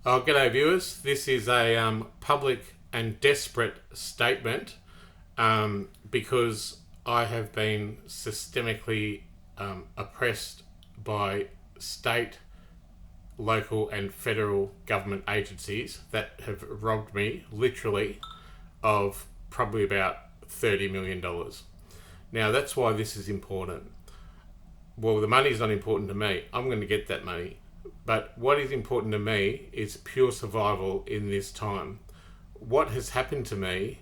Oh, g'day viewers. This is a public and desperate statement because I have been systemically oppressed by state, local and federal government agencies that have robbed me, literally, of probably about $30 million. Now, that's why this is important. Well, the money is not important to me. I'm going to get that money. But what is important to me is pure survival in this time. What has happened to me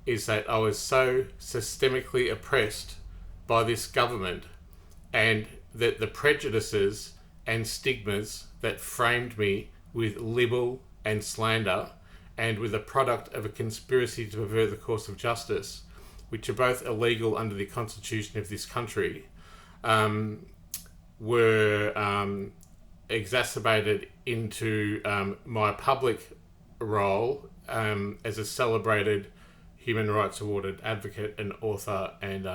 is that I was so systemically oppressed by this government, and that the prejudices and stigmas that framed me with libel and slander, and with a product of a conspiracy to pervert the course of justice, which are both illegal under the constitution of this country, were exacerbated into my public role as a celebrated human rights awarded advocate and author and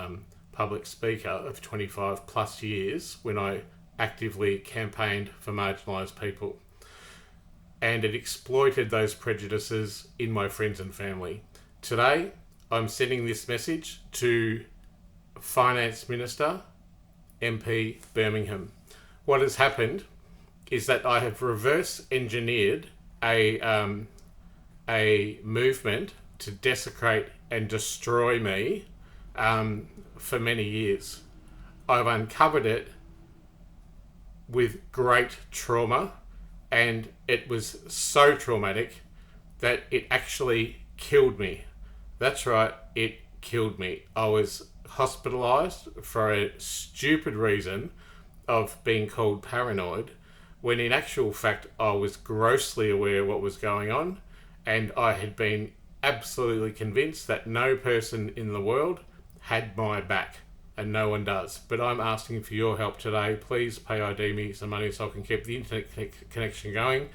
public speaker of 25 plus years, when I actively campaigned for marginalised people. And it exploited those prejudices in my friends and family. Today, I'm sending this message to Finance Minister MP Birmingham. What has happened is that I have reverse engineered a movement to desecrate and destroy me for many years. I've uncovered it with great trauma, and it was so traumatic that it actually killed me. That's right, it killed me. I was hospitalised for a stupid reason of being called paranoid, when in actual fact I was grossly aware of what was going on, and I had been absolutely convinced that no person in the world had my back, and no one does. But I'm asking for your help today. Please pay ID me some money so I can keep the internet connection going,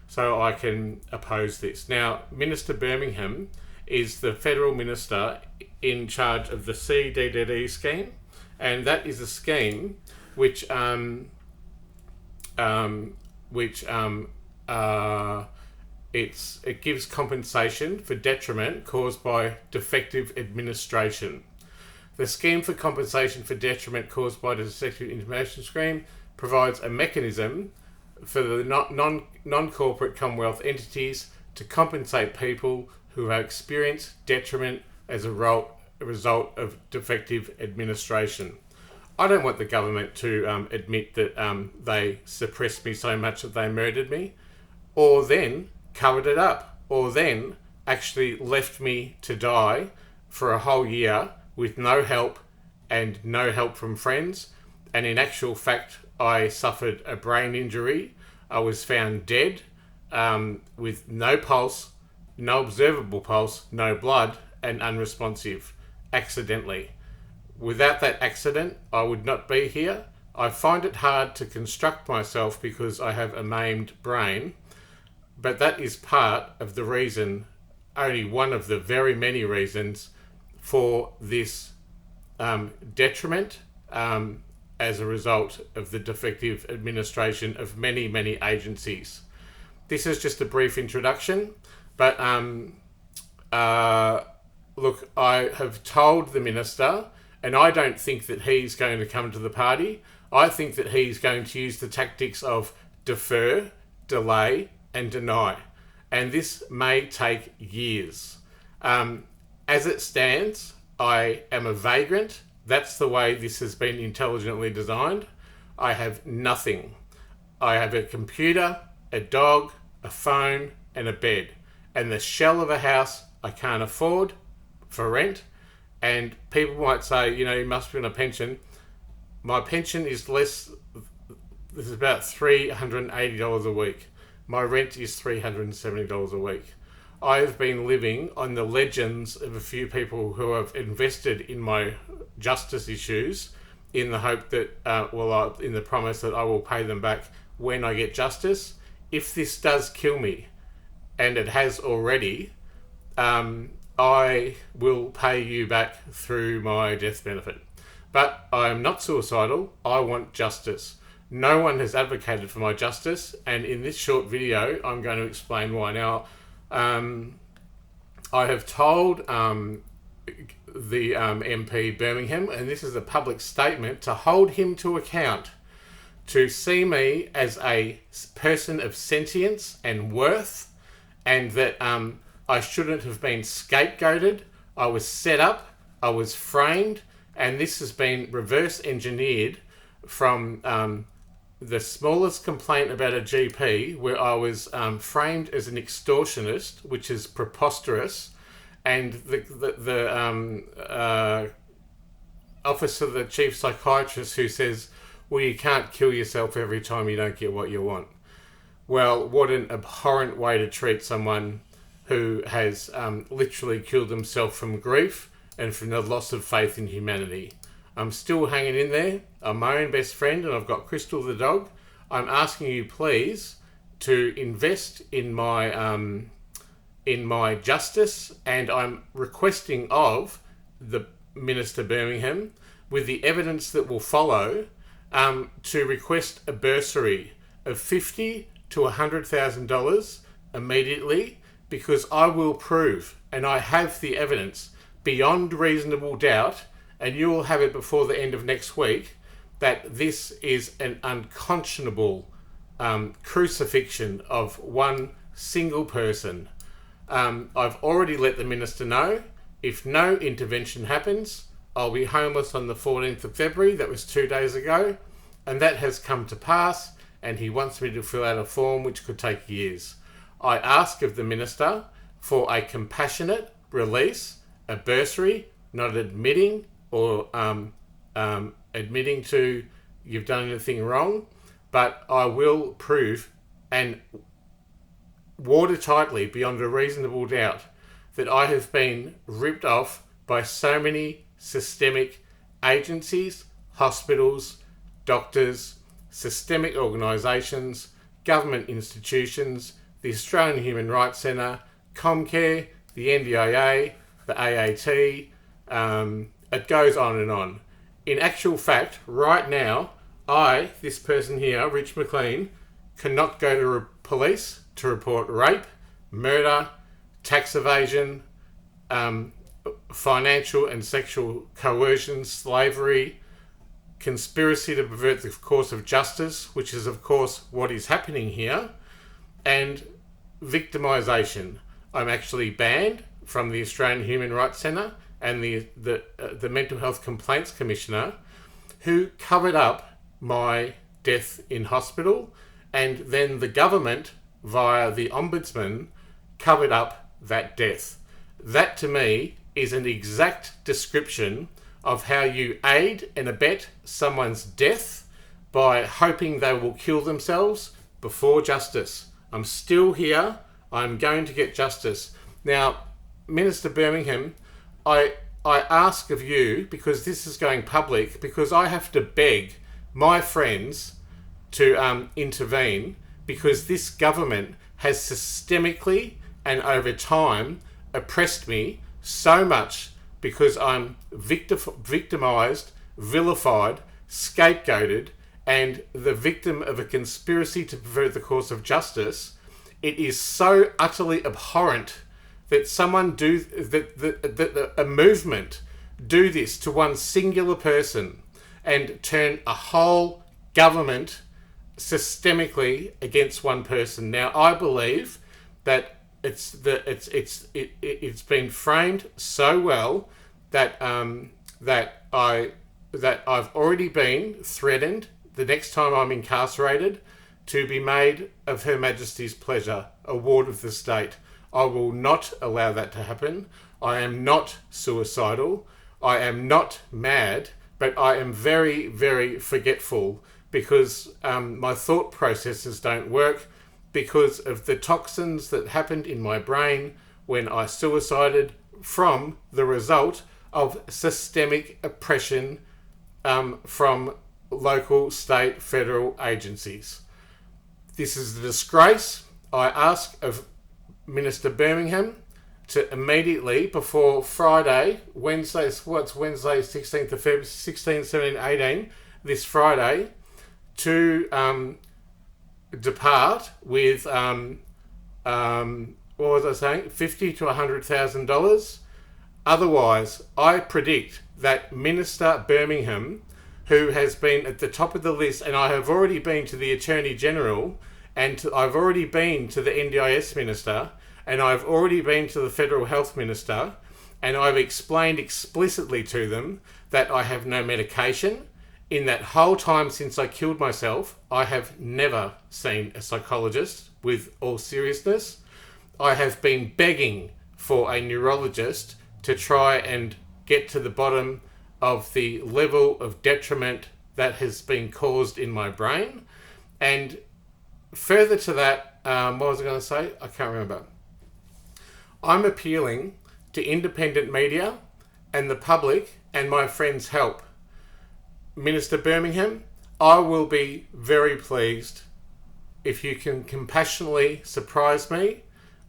so I can oppose this. Now, Minister Birmingham is the federal minister in charge of the CDDD scheme, and that is a scheme which it gives compensation for detriment caused by defective administration. The scheme for compensation for detriment caused by the defective administration scheme provides a mechanism for the non-corporate Commonwealth entities to compensate people who have experienced detriment as a result of defective administration. I don't want the government to admit that they suppressed me so much that they murdered me, or then covered it up, or then actually left me to die for a whole year with no help and no help from friends. And in actual fact, I suffered a brain injury. I was found dead with no pulse, no observable pulse, no blood, and unresponsive, accidentally. Without that accident, I would not be here. I find it hard to construct myself because I have a maimed brain, but that is part of the reason, only one of the very many reasons, for this detriment as a result of the defective administration of many, many agencies. This is just a brief introduction, but look, I have told the minister, and I don't think that he's going to come to the party. I think that he's going to use the tactics of defer, delay, and deny. And this may take years. As it stands, I am a vagrant. That's the way this has been intelligently designed. I have nothing. I have a computer, a dog, a phone, and a bed. And the shell of a house I can't afford for rent. And people might say, you must be on a pension. My pension is less, this is about $380 a week. My rent is $370 a week. I have been living on the legends of a few people who have invested in my justice issues in the hope that, in the promise that I will pay them back when I get justice. If this does kill me, and it has already, I will pay you back through my death benefit. But I am not suicidal. I want justice. No one has advocated for my justice, and in this short video, I'm going to explain why. Now, I have told the MP Birmingham, and this is a public statement, to hold him to account, to see me as a person of sentience and worth, and that I shouldn't have been scapegoated. I was set up, I was framed, and this has been reverse engineered from the smallest complaint about a GP, where I was framed as an extortionist, which is preposterous, and the office of the chief psychiatrist who says, well, you can't kill yourself every time you don't get what you want. Well, what an abhorrent way to treat someone who has literally killed himself from grief and from the loss of faith in humanity. I'm still hanging in there. I'm my own best friend, and I've got Crystal the dog. I'm asking you, please, to invest in my justice, and I'm requesting of the Minister Birmingham, with the evidence that will follow, to request a bursary of $50,000 to $100,000 immediately, because I will prove, and I have the evidence beyond reasonable doubt, and you will have it before the end of next week, that this is an unconscionable crucifixion of one single person. I've already let the minister know, if no intervention happens, I'll be homeless on the 14th of February. That was 2 days ago, and that has come to pass, and he wants me to fill out a form which could take years. I ask of the minister for a compassionate release, a bursary, not admitting or admitting to you've done anything wrong, but I will prove, and watertightly, beyond a reasonable doubt, that I have been ripped off by so many systemic agencies, hospitals, doctors, systemic organisations, government institutions, the Australian Human Rights Centre, Comcare, the NDIA, the AAT, it goes on and on. In actual fact, right now, this person here, Rich Mclean, cannot go to police to report rape, murder, tax evasion, financial and sexual coercion, slavery, conspiracy to pervert the course of justice, which is of course what is happening here, and victimisation. I'm actually banned from the Australian Human Rights Centre and the Mental Health Complaints Commissioner, who covered up my death in hospital, and then the government, via the Ombudsman, covered up that death. That, to me, is an exact description of how you aid and abet someone's death by hoping they will kill themselves before justice. I'm still here. I'm going to get justice. Now, Minister Birmingham, I ask of you, because this is going public, because I have to beg my friends to intervene, because this government has systemically and over time oppressed me so much, because I'm victimised, vilified, scapegoated, and the victim of a conspiracy to pervert the course of justice. It is so utterly abhorrent that a movement do this to one singular person and turn a whole government systemically against one person. Now, I believe that it's been framed so well that I've already been threatened the next time I'm incarcerated to be made of Her Majesty's pleasure, a ward of the state. I will not allow that to happen. I am not suicidal. I am not mad, but I am very, very forgetful, because my thought processes don't work because of the toxins that happened in my brain when I suicided from the result of systemic oppression from local, state, federal agencies. This is a disgrace. I ask of Minister Birmingham to immediately, before Friday, Wednesday, 16th of February, 16, 17, 18, this Friday, to depart with what was I saying? $50,000 to $100,000. Otherwise, I predict that Minister Birmingham, who has been at the top of the list, and I have already been to the Attorney General, and I've already been to the NDIS Minister, and I've already been to the Federal Health Minister, and I've explained explicitly to them that I have no medication. In that whole time since I killed myself, I have never seen a psychologist, with all seriousness. I have been begging for a neurologist to try and get to the bottom of the level of detriment that has been caused in my brain. And further to that, what was I going to say? I can't remember. I'm appealing to independent media and the public and my friends' help. Minister Birmingham, I will be very pleased if you can compassionately surprise me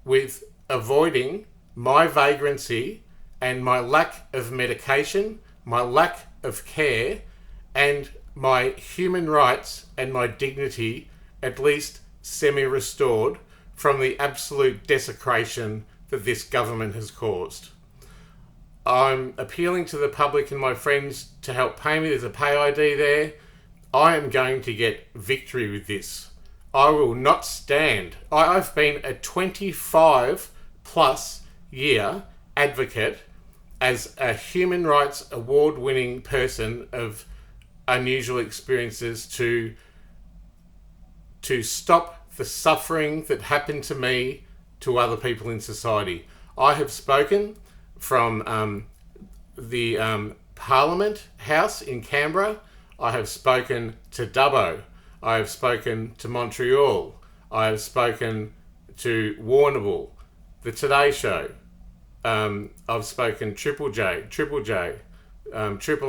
with avoiding my vagrancy and my lack of medication, my lack of care, and my human rights and my dignity at least semi-restored from the absolute desecration that this government has caused. I'm appealing to the public and my friends to help pay me. There's a pay ID there. I am going to get victory with this. I will not stand. I've been a 25 plus year advocate as a human rights award-winning person of unusual experiences to stop the suffering that happened to me to other people in society. I have spoken from the Parliament House in Canberra. I have spoken to Dubbo. I have spoken to Montreal. I have spoken to Warrnambool, the Today Show. I've spoken Triple J, Triple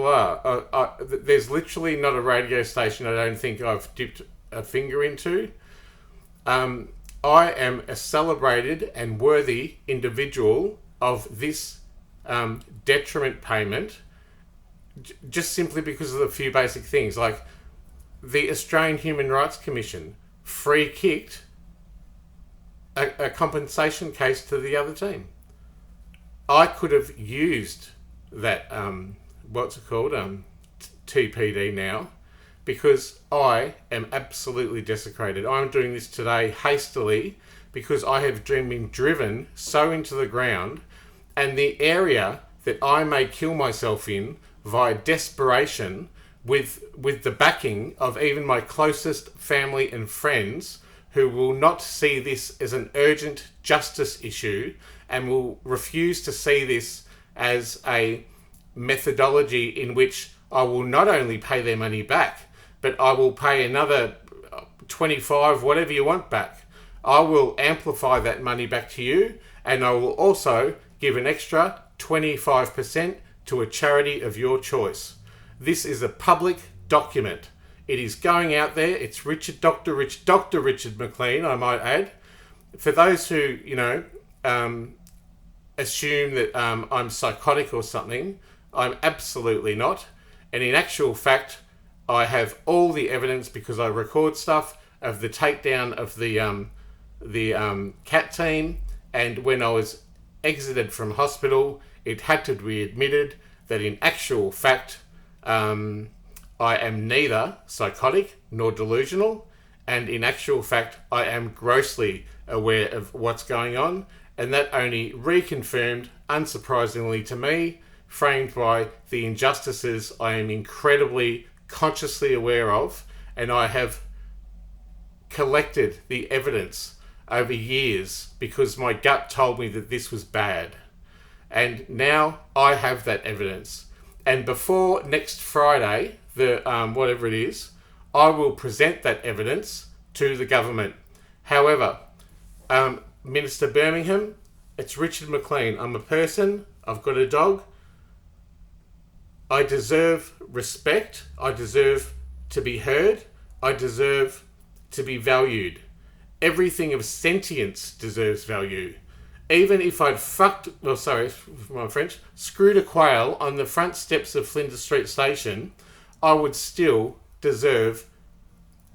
R. There's literally not a radio station I don't think I've dipped a finger into. I am a celebrated and worthy individual of this detriment payment, just simply because of a few basic things, like the Australian Human Rights Commission free-kicked a compensation case to the other team. I could have used that, TPD now, because I am absolutely desecrated. I'm doing this today hastily because I have been driven so into the ground, and the area that I may kill myself in via desperation with the backing of even my closest family and friends, who will not see this as an urgent justice issue and will refuse to see this as a methodology in which I will not only pay their money back, but I will pay another 25, whatever you want back. I will amplify that money back to you, and I will also give an extra 25% to a charity of your choice. This is a public document. It is going out there. It's Dr. Richard Mclean, I might add. For those who, assume that I'm psychotic or something, I'm absolutely not. And in actual fact, I have all the evidence, because I record stuff, of the takedown of the CAT team. And when I was exited from hospital, it had to be admitted that in actual fact, I am neither psychotic nor delusional, and in actual fact, I am grossly aware of what's going on, and that only reconfirmed, unsurprisingly to me, framed by the injustices I am incredibly consciously aware of, and I have collected the evidence over years because my gut told me that this was bad. And now I have that evidence. And before next Friday, whatever it is, I will present that evidence to the government. However, Minister Birmingham, it's Richard Mclean. I'm a person. I've got a dog. I deserve respect. I deserve to be heard. I deserve to be valued. Everything of sentience deserves value. Even if I'd screwed a quail on the front steps of Flinders Street Station, I would still deserve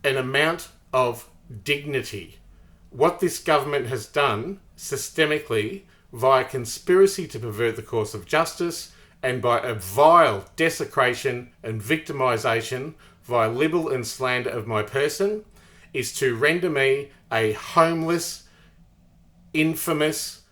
an amount of dignity. What this government has done systemically via conspiracy to pervert the course of justice and by a vile desecration and victimisation via libel and slander of my person is to render me a homeless, infamous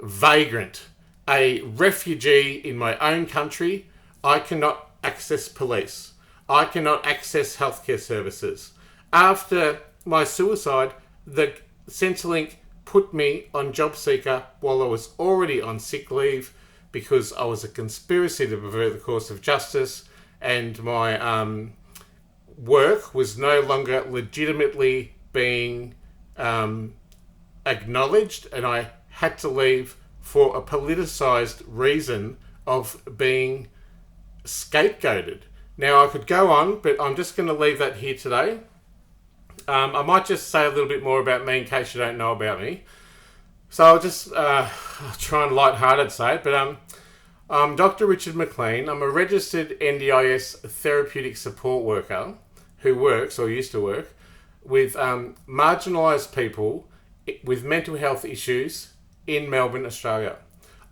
vagrant, a refugee in my own country. I cannot access police. I cannot access healthcare services. After my suicide, the Centrelink put me on job seeker while I was already on sick leave because I was a conspiracy to pervert the course of justice, and my work was no longer legitimately being acknowledged, and I had to leave for a politicised reason of being scapegoated. Now, I could go on, but I'm just going to leave that here today. I might just say a little bit more about me in case you don't know about me. So I'll just try and light-hearted say it, but I'm Dr. Richard Mclean. I'm a registered NDIS therapeutic support worker who works, or used to work, with marginalised people with mental health issues in Melbourne, Australia.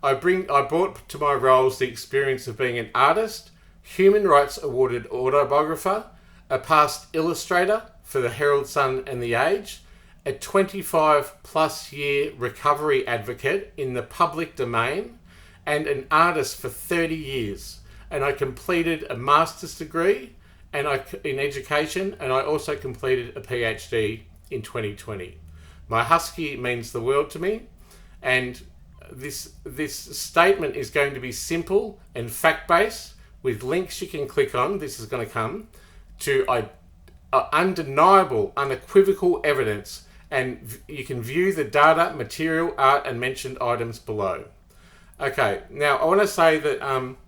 I brought to my roles the experience of being an artist, human rights awarded autobiographer, a past illustrator for the Herald Sun and The Age, a 25 plus year recovery advocate in the public domain, and an artist for 30 years. And I completed a master's degree in education, and I also completed a PhD in 2020. My husky means the world to me, and this statement is going to be simple and fact-based with links you can click on. This is going to come to undeniable, unequivocal evidence, and you can view the data, material, art, and mentioned items below. Okay, now I want to say that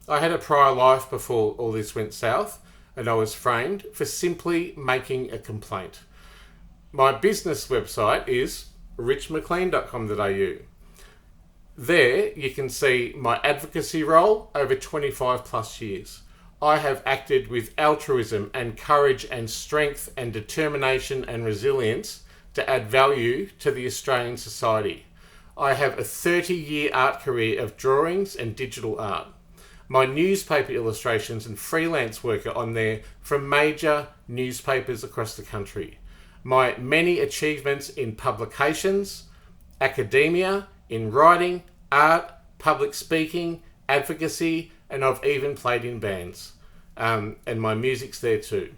I had a prior life before all this went south, and I was framed for simply making a complaint. My business website is richmclean.com.au. There you can see my advocacy role over 25 plus years. I have acted with altruism and courage and strength and determination and resilience to add value to the Australian society. I have a 30-year art career of drawings and digital art. My newspaper illustrations and freelance work are on there from major newspapers across the country. My many achievements in publications, academia, in writing, art, public speaking, advocacy, and I've even played in bands. And my music's there too.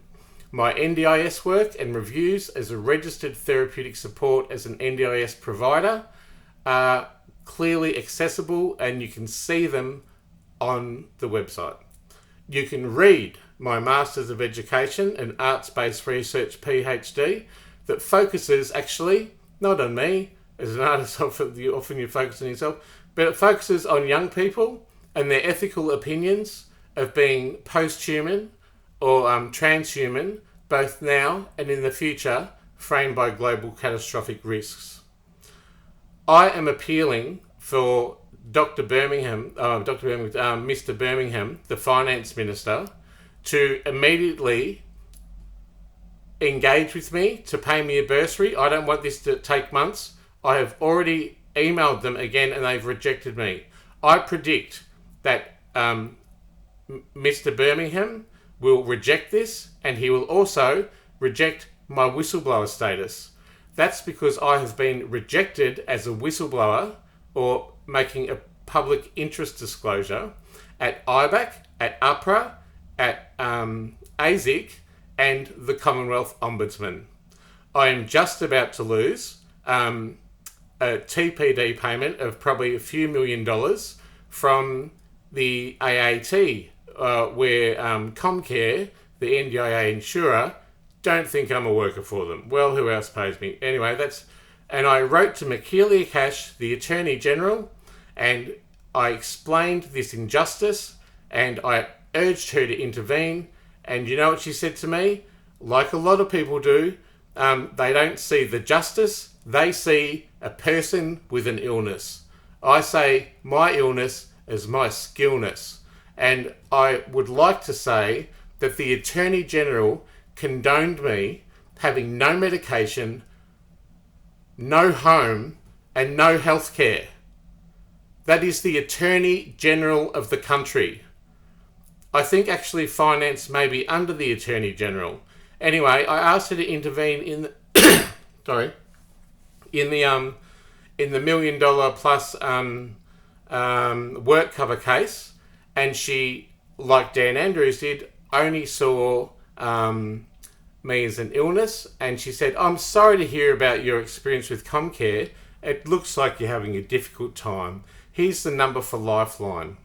My NDIS work and reviews as a registered therapeutic support as an NDIS provider are clearly accessible, and you can see them on the website. You can read my Masters of Education and Arts-Based Research PhD that focuses actually not on me as an artist. Often you focus on yourself, but it focuses on young people and their ethical opinions of being post-human or transhuman, both now and in the future, framed by global catastrophic risks. I am appealing for Mr. Birmingham, the Finance Minister, to immediately engage with me to pay me a bursary. I don't want this to take months. I have already emailed them again and they've rejected me. I predict that Mr. Birmingham will reject this, and he will also reject my whistleblower status. That's because I have been rejected as a whistleblower or making a public interest disclosure at IBAC, at APRA, at ASIC, and the Commonwealth Ombudsman. I am just about to lose a TPD payment of probably a few $1 million from the AAT, where Comcare, the NDIA insurer, don't think I'm a worker for them. Well, who else pays me? Anyway, and I wrote to Makeelia Cash, the Attorney General, and I explained this injustice, and I urged her to intervene. And you know what she said to me? Like a lot of people do, they don't see the justice, they see a person with an illness. I say my illness is my skillness. And I would like to say that the Attorney General condoned me having no medication, no home, and no health care. That is the Attorney General of the country. I think actually finance may be under the Attorney General. Anyway, I asked her to intervene in the in the $1 million plus work cover case, and she, like Dan Andrews did, only saw me as an illness, and she said, "I'm sorry to hear about your experience with Comcare. It looks like you're having a difficult time. Here's the number for Lifeline."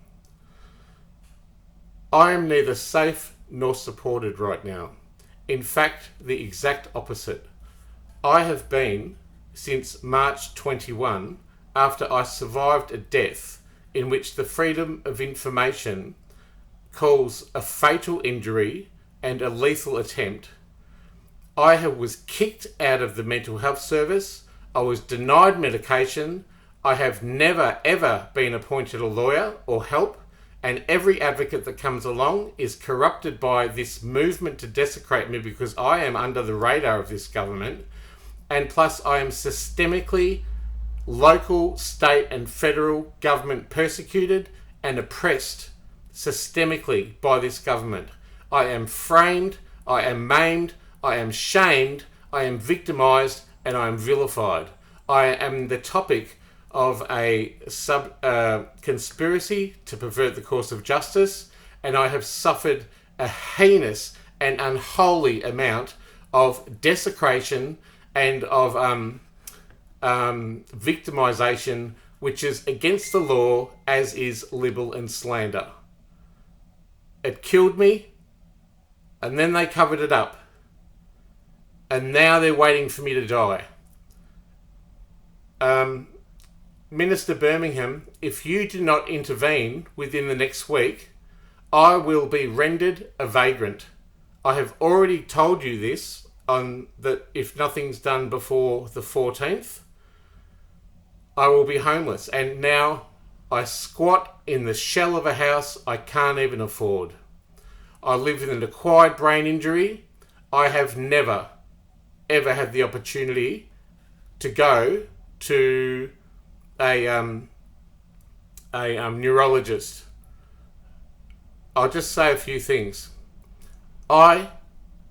I am neither safe nor supported right now. In fact, the exact opposite. I have been since March 21, after I survived a death in which the Freedom of Information calls a fatal injury and a lethal attempt. I was kicked out of the mental health service. I was denied medication. I have never ever been appointed a lawyer or help, and every advocate that comes along is corrupted by this movement to desecrate me because I am under the radar of this government. And plus I am systemically local, state and federal government persecuted and oppressed systemically by this government. I am framed, I am maimed, I am shamed, I am victimised, and I am vilified. I am the topic of a conspiracy to pervert the course of justice, and I have suffered a heinous and unholy amount of desecration and of victimisation, which is against the law, as is libel and slander. It killed me, and then they covered it up, and now they're waiting for me to die. Minister Birmingham, if you do not intervene within the next week, I will be rendered a vagrant. I have already told you this, that if nothing's done before the 14th, I will be homeless. And now I squat in the shell of a house I can't even afford. I live with an acquired brain injury. I have never, ever had the opportunity to go to a neurologist. I'll just say a few things. I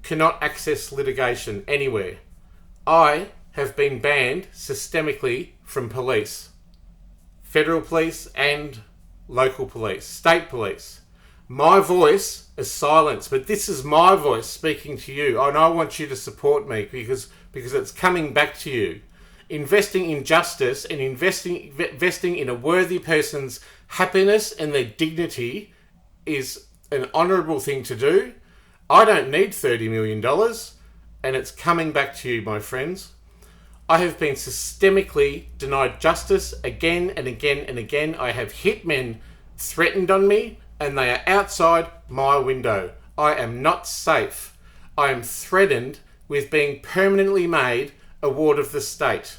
cannot access litigation anywhere. I have been banned systemically from police, federal police and local police, state police. My voice is silenced, but this is my voice speaking to you, and I want you to support me because it's coming back to you. Investing in justice and investing in a worthy person's happiness and their dignity is an honourable thing to do. I don't need $30 million, and it's coming back to you, my friends. I have been systemically denied justice again and again and again. I have hitmen threatened on me, and they are outside my window. I am not safe. I am threatened with being permanently made a ward of the state.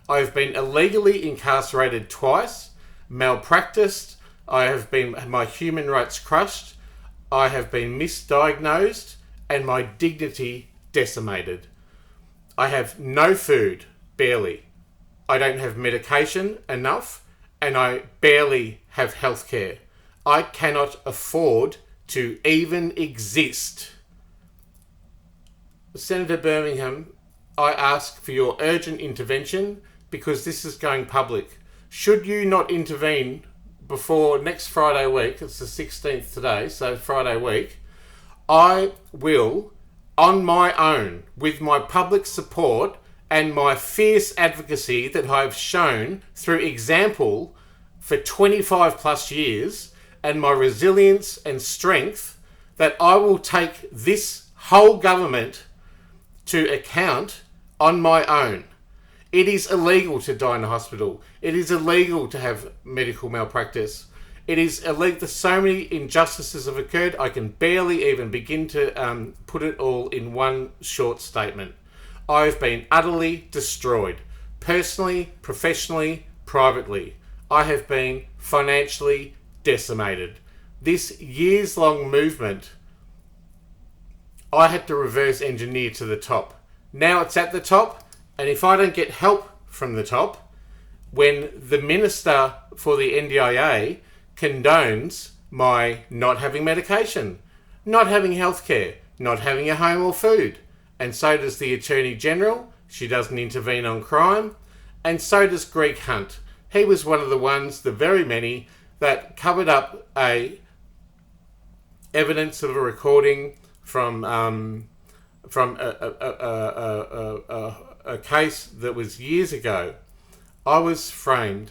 I have been illegally incarcerated twice, malpracticed. I have been my human rights crushed. I have been misdiagnosed, and my dignity decimated. I have no food, barely. I don't have medication enough, and I barely have healthcare. I cannot afford to even exist. Senator Birmingham, I ask for your urgent intervention because this is going public. Should you not intervene before next Friday week, it's the 16th today, so Friday week, I will, on my own, with my public support and my fierce advocacy that I've shown through example for 25 plus years, and my resilience and strength, that I will take this whole government to account on my own. It is illegal to die in a hospital. It is illegal to have medical malpractice. It is illegal. So many injustices have occurred, I can barely even begin to put it all in one short statement. I've been utterly destroyed. Personally, professionally, privately. I have been financially decimated. This years-long movement, I had to reverse engineer to the top. Now it's at the top, and if I don't get help from the top, when the Minister for the NDIA condones my not having medication, not having healthcare, not having a home or food, and so does the Attorney General, she doesn't intervene on crime, and so does Greg Hunt. He was one of the ones, the very many, that covered up evidence of a recording from a case that was years ago. I was framed.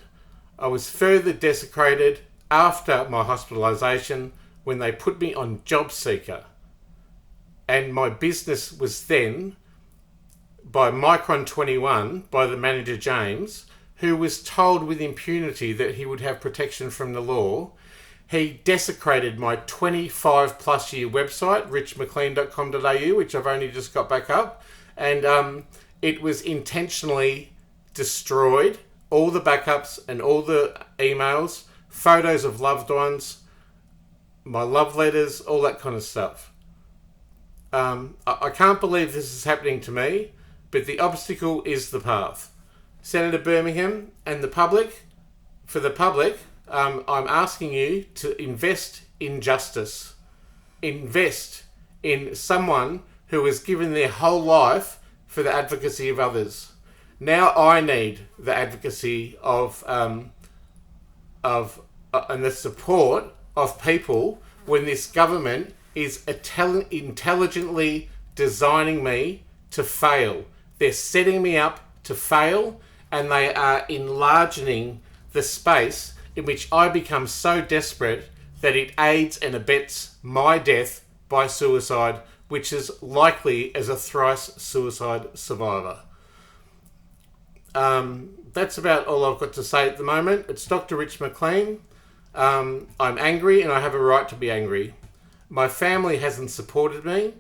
I was further desecrated after my hospitalisation when they put me on Job Seeker. And my business was then, by Micron 21, by the manager James, who was told with impunity that he would have protection from the law. He desecrated my 25 plus year website, richmclean.com.au, which I've only just got back up. And it was intentionally destroyed. All the backups and all the emails, photos of loved ones, my love letters, all that kind of stuff. I can't believe this is happening to me, but the obstacle is the path. Senator Birmingham and the public, for the public, I'm asking you to invest in justice. Invest in someone who has given their whole life for the advocacy of others. Now I need the advocacy of and the support of people when this government is intelligently designing me to fail. They're setting me up to fail, and they are enlarging the space in which I become so desperate that it aids and abets my death by suicide, which is likely as a thrice suicide survivor. That's about all I've got to say at the moment. It's Dr. Rich Mclean. I'm angry, and I have a right to be angry. My family hasn't supported me.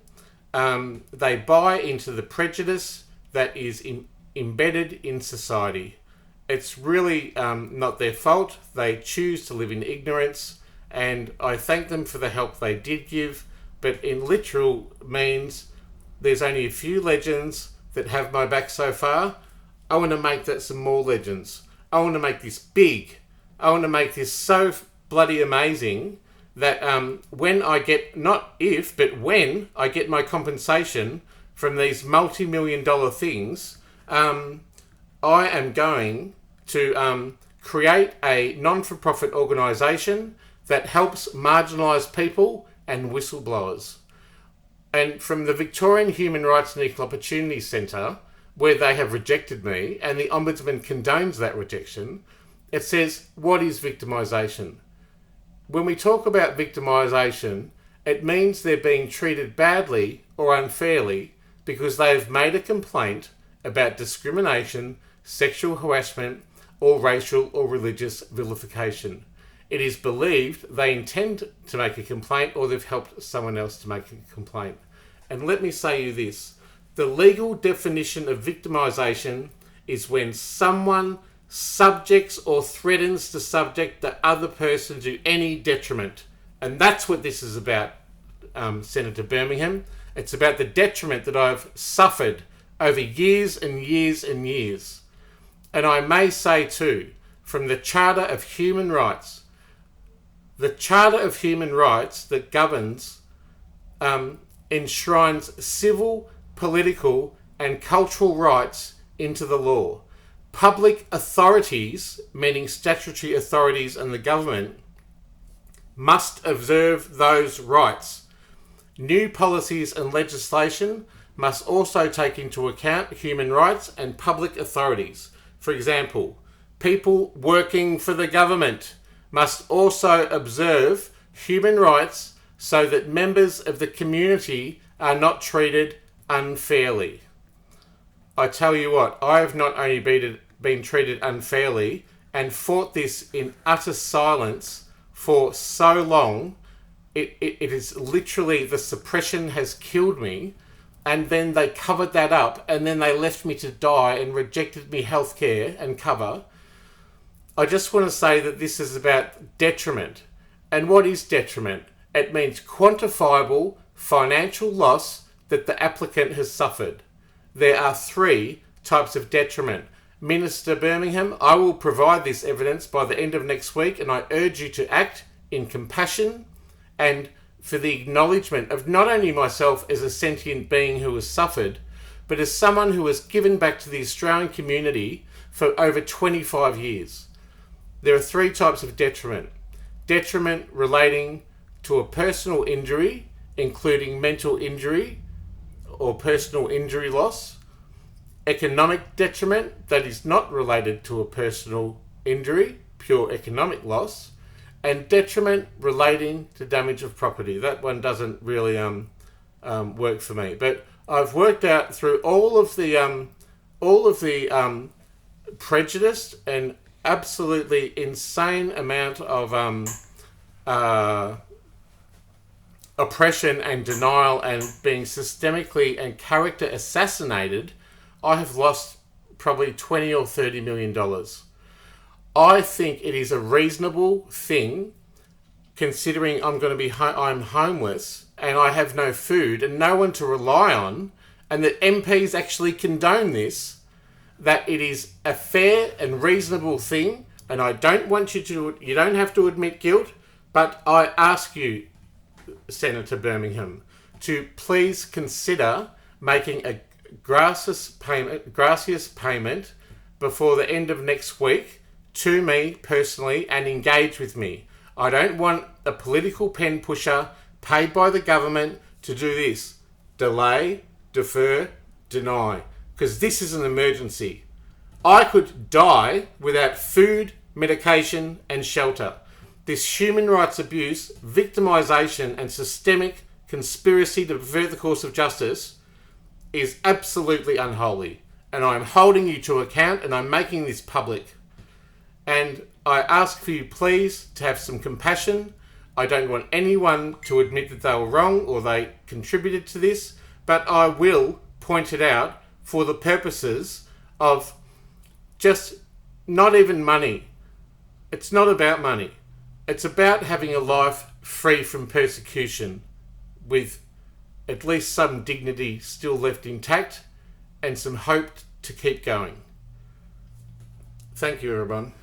They buy into the prejudice that is embedded in society. It's really not their fault. They choose to live in ignorance, and I thank them for the help they did give, but in literal means, there's only a few legends that have my back so far. I want to make that some more legends. I want to make this big. I want to make this so bloody amazing that when I get, not if, but when I get my compensation from these multi-million-dollar things, I am going to create a non-for-profit organisation that helps marginalised people and whistleblowers. And from the Victorian Human Rights and Equal Opportunity Centre, where they have rejected me, and the Ombudsman condones that rejection, it says, what is victimisation? When we talk about victimisation, it means they're being treated badly or unfairly because they've made a complaint about discrimination, sexual harassment, or racial or religious vilification. It is believed they intend to make a complaint or they've helped someone else to make a complaint. And let me say you this. The legal definition of victimisation is when someone subjects or threatens to subject the other person to any detriment. And that's what this is about, Senator Birmingham. It's about the detriment that I've suffered over years and years and years. And I may say too, from the Charter of Human Rights, the Charter of Human Rights that governs, enshrines civil, political and cultural rights into the law. Public authorities, meaning statutory authorities and the government, must observe those rights. New policies and legislation must also take into account human rights and public authorities. For example, people working for the government must also observe human rights so that members of the community are not treated unfairly. I tell you what, I have not only been treated unfairly and fought this in utter silence for so long, it is literally, the suppression has killed me, and then they covered that up, and then they left me to die and rejected me healthcare and cover. I just want to say that this is about detriment. And what is detriment? It means quantifiable financial loss that the applicant has suffered. there are 3 types of detriment. Minister Birmingham, I will provide this evidence by the end of next week, and I urge you to act in compassion and for the acknowledgement of not only myself as a sentient being who has suffered, but as someone who has given back to the Australian community for over 25 years. There are 3 types of detriment. Detriment relating to a personal injury, including mental injury or personal injury loss. Economic detriment that is not related to a personal injury, pure economic loss. And detriment relating to damage of property. That one doesn't really work for me. But I've worked out through all of the prejudice and absolutely insane amount of oppression and denial and being systemically and character assassinated. I have lost probably $20 or $30 million. I think it is a reasonable thing, considering I'm homeless and I have no food and no one to rely on, and that MPs actually condone this, that it is a fair and reasonable thing. And I don't want you don't have to admit guilt, but I ask you, Senator Birmingham, to please consider making a gracious payment before the end of next week to me personally and engage with me. I don't want a political pen pusher paid by the government to do this. Delay, defer, deny. Because this is an emergency. I could die without food, medication and shelter. This human rights abuse, victimisation and systemic conspiracy to pervert the course of justice is absolutely unholy. And I'm holding you to account and I'm making this public. And I ask for you please to have some compassion. I don't want anyone to admit that they were wrong or they contributed to this, but I will point it out for the purposes of just not even money. It's not about money. It's about having a life free from persecution with at least some dignity still left intact and some hope to keep going. Thank you, everyone.